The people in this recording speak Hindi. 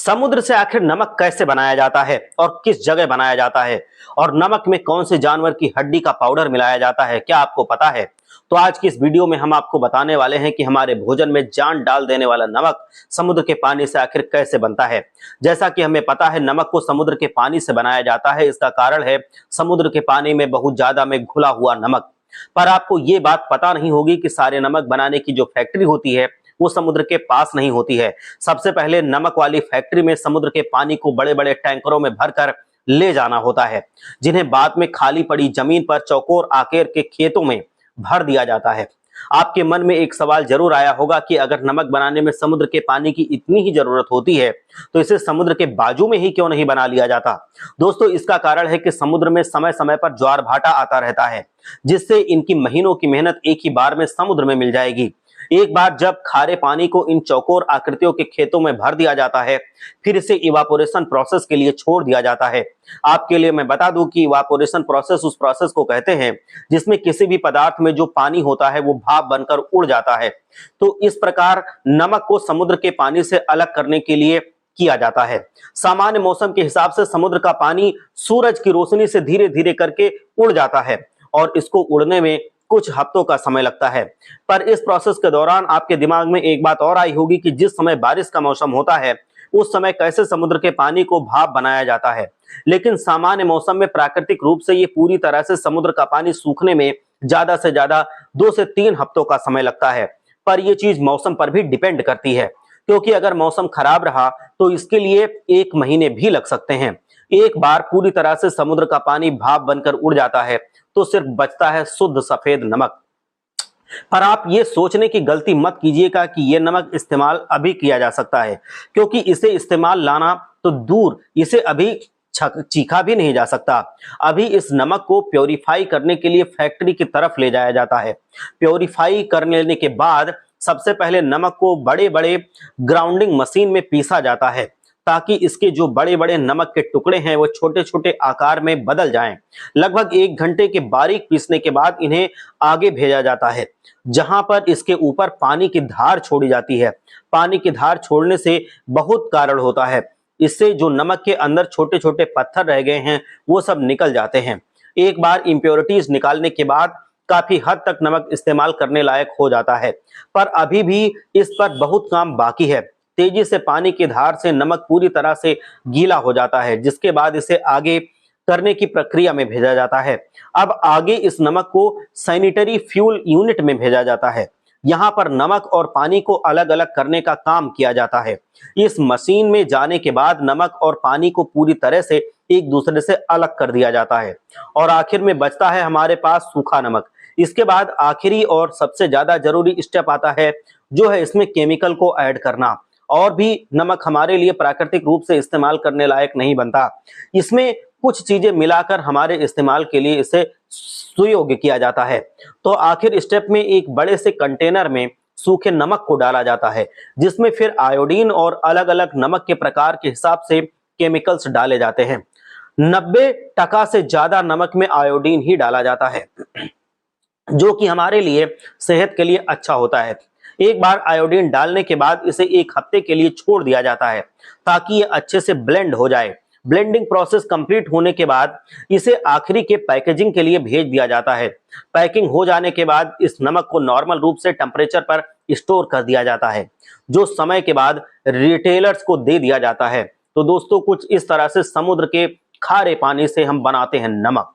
समुद्र से आखिर नमक कैसे बनाया जाता है और किस जगह बनाया जाता है और नमक में कौन से जानवर की हड्डी का पाउडर मिलाया जाता है, क्या आपको पता है? तो आज की इस वीडियो में हम आपको बताने वाले हैं कि हमारे भोजन में जान डाल देने वाला नमक समुद्र के पानी से आखिर कैसे बनता है। जैसा कि हमें पता है, नमक को समुद्र के पानी से बनाया जाता है। इसका कारण है समुद्र के पानी में बहुत ज्यादा में घुला हुआ नमक। पर आपको ये बात पता नहीं होगी कि सारे नमक बनाने की जो फैक्ट्री होती है वो समुद्र के पास नहीं होती है। सबसे पहले नमक वाली फैक्ट्री में समुद्र के पानी को बड़े बड़े टैंकरों में भरकर ले जाना होता है, जिन्हें बाद में खाली पड़ी जमीन पर चौकोर आकर के खेतों में भर दिया जाता है। आपके मन में एक सवाल जरूर आया होगा कि अगर नमक बनाने में समुद्र के पानी की इतनी ही जरूरत होती है तो इसे समुद्र के बाजू में ही क्यों नहीं बना लिया जाता। दोस्तों, इसका कारण है कि समुद्र में समय समय पर ज्वार भाटा आता रहता है, जिससे इनकी महीनों की मेहनत एक ही बार में समुद्र में मिल जाएगी। एक बार जब खारे पानी को इन चौकोर आकृतियों के खेतों में भर दिया जाता है, फिर इसे इवापोरेशन प्रोसेस के लिए छोड़ दिया जाता है। आपके लिए मैं बता दूं कि इवापोरेशन प्रोसेस उस प्रोसेस को कहते हैं जिसमें किसी भी पदार्थ में जो पानी होता है वो भाप बनकर उड़ जाता है। तो इस प्रकार नमक को समुद्र के पानी से अलग करने के लिए किया जाता है। सामान्य मौसम के हिसाब से समुद्र का पानी सूरज की रोशनी से धीरे धीरे करके उड़ जाता है और इसको उड़ने में कुछ हफ्तों का समय लगता है। पर इस प्रोसेस के दौरान आपके दिमाग में एक बात और आई होगी कि जिस समय बारिश का मौसम होता है उस समय कैसे समुद्र के पानी को भाप बनाया जाता है। लेकिन सामान्य मौसम में प्राकृतिक रूप से ये पूरी तरह से समुद्र का पानी सूखने में ज्यादा से ज्यादा 2 से 3 हफ्तों का समय लगता है। पर यह चीज मौसम पर भी डिपेंड करती है, क्योंकि अगर मौसम खराब रहा तो इसके लिए 1 महीने भी लग सकते हैं। एक बार पूरी तरह से समुद्र का पानी भाप बनकर उड़ जाता है तो सिर्फ बचता है शुद्ध सफेद नमक। पर आप ये सोचने की गलती मत कीजिएगा कि ये नमक इस्तेमाल अभी किया जा सकता है, क्योंकि इसे इस्तेमाल लाना तो दूर, इसे अभी चीखा भी नहीं जा सकता। अभी इस नमक को प्योरीफाई करने के लिए फैक्ट्री की तरफ ले जाया जाता है। प्योरीफाई कर लेने के बाद सबसे पहले नमक को बड़े बड़े ग्राउंडिंग मशीन में पीसा जाता है, ताकि इसके जो बड़े बड़े नमक के टुकड़े हैं वो छोटे छोटे आकार में बदल जाएं। लगभग 1 घंटे के बारीक पीसने के बाद इन्हें आगे भेजा जाता है, जहां पर इसके ऊपर पानी की धार छोड़ी जाती है। पानी की धार छोड़ने से बहुत कारण होता है, इससे जो नमक के अंदर छोटे छोटे पत्थर रह गए हैं वो सब निकल जाते हैं। एक बार इम्प्योरिटीज निकालने के बाद काफी हद तक नमक इस्तेमाल करने लायक हो जाता है। पर अभी भी इस पर बहुत काम बाकी है। तेजी से पानी की धार से नमक पूरी तरह से गीला हो जाता है, जिसके बाद इसे आगे करने की प्रक्रिया में भेजा जाता है। अब आगे इस नमक को सैनिटरी फ्यूल यूनिट में भेजा जाता है। यहाँ पर नमक और पानी को अलग अलग करने का काम किया जाता है। इस मशीन में जाने के बाद नमक और पानी को पूरी तरह से एक दूसरे से अलग कर दिया जाता है और आखिर में बचता है हमारे पास सूखा नमक। इसके बाद आखिरी और सबसे ज्यादा जरूरी स्टेप आता है, जो है इसमें केमिकल को ऐड करना। और भी नमक हमारे लिए प्राकृतिक रूप से इस्तेमाल करने लायक नहीं बनता। इसमें कुछ चीजें मिलाकर हमारे इस्तेमाल के लिए इसे सुयोग्य किया जाता है। तो आखिर स्टेप में एक बड़े से कंटेनर में सूखे नमक को डाला जाता है, जिसमें फिर आयोडीन और अलग अलग नमक के प्रकार के हिसाब से केमिकल्स डाले जाते हैं। 90% से ज्यादा नमक में आयोडीन ही डाला जाता है, जो कि हमारे लिए सेहत के लिए अच्छा होता है। एक बार आयोडीन डालने के बाद इसे 1 हफ्ते के लिए छोड़ दिया जाता है, ताकि ये अच्छे से ब्लेंड हो जाए। ब्लेंडिंग प्रोसेस कंप्लीट होने के बाद इसे आखिरी के पैकेजिंग के लिए भेज दिया जाता है। पैकिंग हो जाने के बाद इस नमक को नॉर्मल रूप से टेम्परेचर पर स्टोर कर दिया जाता है, जो समय के बाद रिटेलर्स को दे दिया जाता है। तो दोस्तों, कुछ इस तरह से समुद्र के खारे पानी से हम बनाते हैं नमक।